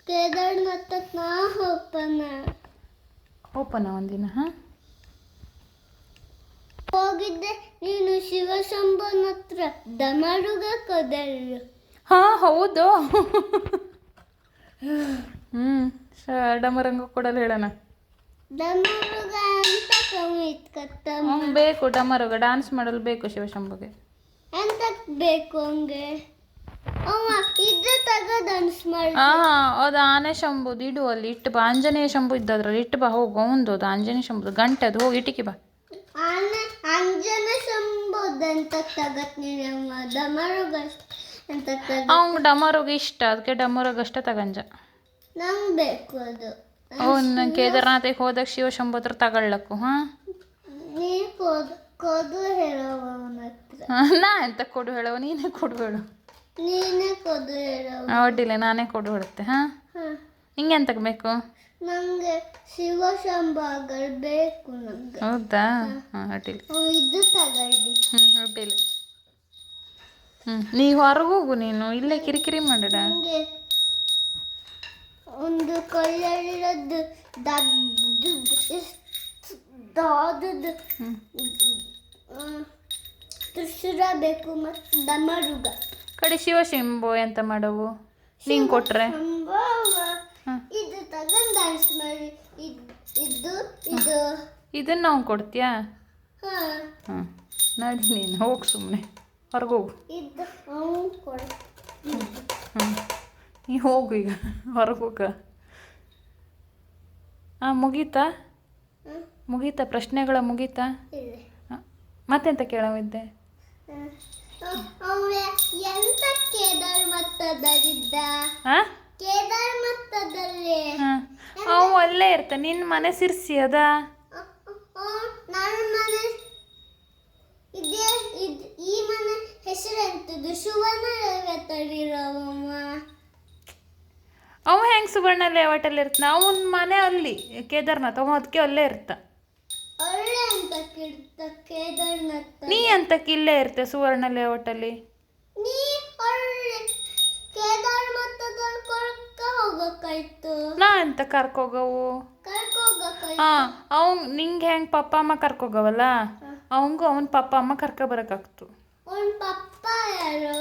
ಕೇದಾರ್ನಾಥಕ್ಕೆ ನಾ ಓಪನ ಒಂದಿನ ಹಾಂ ಹೋಗಿದ್ದೆ ನೀನು ಶಿವಶಂಭುನ ಹತ್ರ ಡಮರುಗ ಕದಲ್ಲು. ಹಾಂ ಹೌದು. ಡಮರಂಗ ಕೊಡಲು ಹೇಳೋಣ. ಡಮರುಗ ಅಂತ ಕಮಿತ್ಕತ್ತ ಬೇಕು ಡಮರುಗ ಡ್ಯಾನ್ಸ್ ಮಾಡಲು ಬೇಕು ಶಿವಶಂಭುಗೆ. ಎಂತಕ್ ಬೇಕು ಹಂಗೆ ಅವ ಇದ್ರೆ ತಗ ಡ್ಯಾನ್ಸ್ ಮಾಡಿ. ಅದು ಆನೆ ಶಂಭುದು ಇಡು ಅಲ್ಲಿ ಇಟ್ಟು ಬಾ. ಆಂಜನೇಯ ಶಂಭು ಇದ್ದದ್ರಲ್ಲಿ ಇಟ್ಟು ಬಾ ಹೋಗು. ಅವಂದು ಅದು ಆಂಜನೇಯ ಶಂಭುದು ಗಂಟೆ ಅದು ಹೋಗಿ ಇಟ್ಟಿಗೆ ಬಾ. ಅಂಜನ ಶಂಭುದಂತ ತಗತ್ ನೀರಮ್ಮ ಡಮರುಗ ಅಂತ ಅವ್ನು ಡಮರುಗ ಇಷ್ಟ ಅದಕ್ಕೆ ಡಮರುಗ ಅಷ್ಟೇ ತಗಂಜ. ನಂಗೆ ಬೇಕು ಅದು. ಅವ್ನು ಕೇದಾರ್ನಾಥಿಗೆ ಹೋದಾಗ ಶಿವಶಂಭು ಹತ್ರ ತಗೊಳ್ಳಕ್ಕು. ಹಾಂ ನೀ ಕೊದು ಹೇಳವ ಅವನ ಹತ್ರ. ನಾ ಎಂತ ಕೊಡು ಹೇಳವ ನೀನೇ ಕೊಡು ಹೇಳು. ನೀನೇ ಕೊದು ಹೇಳವ. ಅಡ್ಡಿಲ್ಲ ನಾನೇ ಕೊಡು ಹೇಳುತ್ತೆ. ಹಾಂ ಹಿಂಗೆ ಎಂತಕ್ಕೆ ಬೇಕು ನಂಗೆ ಶಿವಶಂಭು ಆಗಲ್ ಬೇಕು ನಂಗೆ. ಹೌದಾ ಹಾಂ ಅಡ್ಡಿಲ್ಲ. ಇದು ತಗೊಳ್ಳಿ. ಅಡ್ಡಿಲ್ಲ. ನೀ ಹೊರಗೆ ಹೋಗು ನೀನು ಇಲ್ಲೇ ಕಿರಿಕಿರಿ ಮಾಡಡ. ನಂಗೆ ಒಂದು ಕೈಯಲ್ಲಿರೋದು ದಾದದ್ದು ತ್ರಿಶೂಲ ಬೇಕು ಮತ್ತು ಡಮರುಗ. ಕಡೆ ಶಿವಶಂಭು ಎಂತ ಮಾಡವು ನಿಂಗೆ ಕೊಟ್ರೆ ಇದು ತಗೊಂಡು ಡ್ಯಾನ್ಸ್ ಮಾಡಿ ಇದು ಇದು ಇದನ್ನು ನಾವು ಕೊಡ್ತೀಯಾ? ಹಾಂ ಹಾಂ ನಡಿ ನೀನು ಹೋಗು ಸುಮ್ಮನೆ ಹೊರಗೆ ಹೋಗು. ಇದು ಅವನು ಕೊಡ. ನೀ ಹೋಗು ಈಗ ಹೊರಗೆ ಹೋಗ. ಮುಗೀತಾ ಪ್ರಶ್ನೆಗಳ ಮುಗೀತಾ? ಮತ್ತೆಂತ ಕೇಳವಿದ್ದೆ? ಎಂತ ಕೇದಾರ್ ಮತ್ತದಲ್ಲಿದ್ದ ಕೇದಾರ್ ಮತ್ತದಲ್ಲಿ ಅವು ಅಲ್ಲೇ ಇರ್ತ ನಿನ್ನ ಮನೆ ಸಿರ್ಸಿ ಅದ. ನನ್ನ ಮನೆ ಇದೇ ಈ ಮನೆ ಹೆಸರು ಎಂತದ್ದು ಸುವರ್ಣ ಲೇಔಟಲ್ಲಿರೋವಮ್ಮ. ಅವ ಹೆಂಗೆ ಸುವರ್ಣ ಲೇಔಟಲ್ಲಿ ಇರ್ತಾನ? ಅವನ ಮನೆ ಅಲ್ಲಿ ಕೇದಾರ್ನಾಥ್ ಅವ ಅದಕ್ಕೆ ಅಲ್ಲೇ ಇರ್ತ. ಒಳ್ಳೆ ಅಂತಕ್ಕೆ ಇರ್ತ ಕೇದಾರ್ನಾಥ್. ನೀ ಅಂತಕ್ಕೆ ಇಲ್ಲೇ ಇರ್ತೆ ಸುವರ್ಣ ಲೇಔಟಲ್ಲಿ. ನೀ ಒಳ್ಳೆ ಕೇದಾರ್ ಮತ್ತದಲ್ಲಿ ಕೊರಕ ಹೋಗಕ್ಕಾಯ್ತು. ನಾ ಅಂತ ಕರ್ಕೋಗವು ಕರ್ಕೋಗಕ್ಕಾಯ್ತು. ಅವ್ನು ನಿಂಗೆ ಹೆಂಗೆ ಪಪ್ಪ ಅಮ್ಮ ಕರ್ಕೋಗವಲ್ಲ ಅವಂಗೂ ಅವನ ಪಪ್ಪ ಅಮ್ಮ ಕರ್ಕೊಬರಕ್ಕಾಗ್ತು. ಅವನ ಪಪ್ಪ ಯಾರು?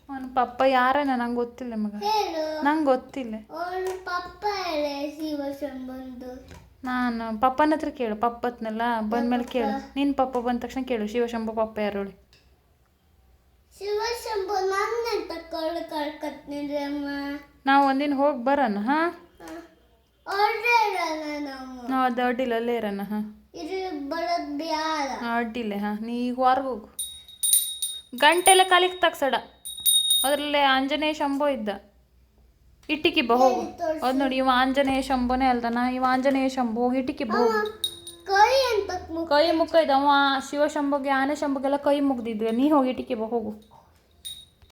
ಅವನ ಪಪ್ಪ ಯಾರೇನ ನಂಗೆ ಗೊತ್ತಿಲ್ಲ ಮಗ. ಹೇಳು. ನಂಗೆ ಗೊತ್ತಿಲ್ಲ. ಅವನ ಪಪ್ಪ ಹೇಳೆ ಶಿವಶಂಭುಂದು. ನಾನು ಪಪ್ಪನ ಹತ್ರ ಕೇಳು. ಪಪ್ಪತ್ನೆಲ್ಲ ಬಂದ್ಮೇಲೆ ಕೇಳು. ನಿನ್ನ ಪಪ್ಪ ಬಂದ ತಕ್ಷಣ ಕೇಳು ಶಿವಶಂಭು ಪಪ್ಪ ಯಾರು ಹೇಳಿ. ಶಿವಶಂಭು ನನ್ನಂತ ಕಳ್ಕತ್ನಿರಿ ಅಮ್ಮ. ನಾವು ಒಂದಿನ ಹೋಗಿ ಬರೋಣ. ಹಾಂ ನಾವು ಅದು ಅಡ್ಡಿಲ್ಲ ಅಲ್ಲೇ ಇರೋಣ. ಹಾಂ ಇದು ಬರೋದು ಬ್ಯಾಡ. ಅಡ್ಡಿಲ್ಲ. ಹಾಂ ನೀ ಈಗ ಹೊರಗೆ ಹೋಗು. ಗಂಟೆಲ್ಲ ಕಾಲಿಗೆ ತಗ್ಸಡ ಅದರಲ್ಲೇ ಆಂಜನೇಯ ಶಂಭು ಇದ್ದ ಇಟ್ಟಿಗೆ ಬಾ ಹೋಗು. ಅದು ನೋಡಿ ಇವ ಆಂಜನೇಯ ಶಂಭುನೇ ಅಲ್ದಾನ. ಇವ ಆಂಜನೇಯ ಶಂಭು ಹೋಗಿ ಇಟ್ಟಿಗೆ ಬಾ ಹೋಗು. ಕೈ ಮುಖ ಇದ್ದ ಅವ ಶಿವಶಂಭುಗೆ ಆನೆ ಶಂಭುಗೆಲ್ಲ ಕೈ ಮುಗ್ದಿದ್ವಿ. ನೀ ಹೋಗಿ ಇಟ್ಟಿಗೆ ಬಾ ಹೋಗು.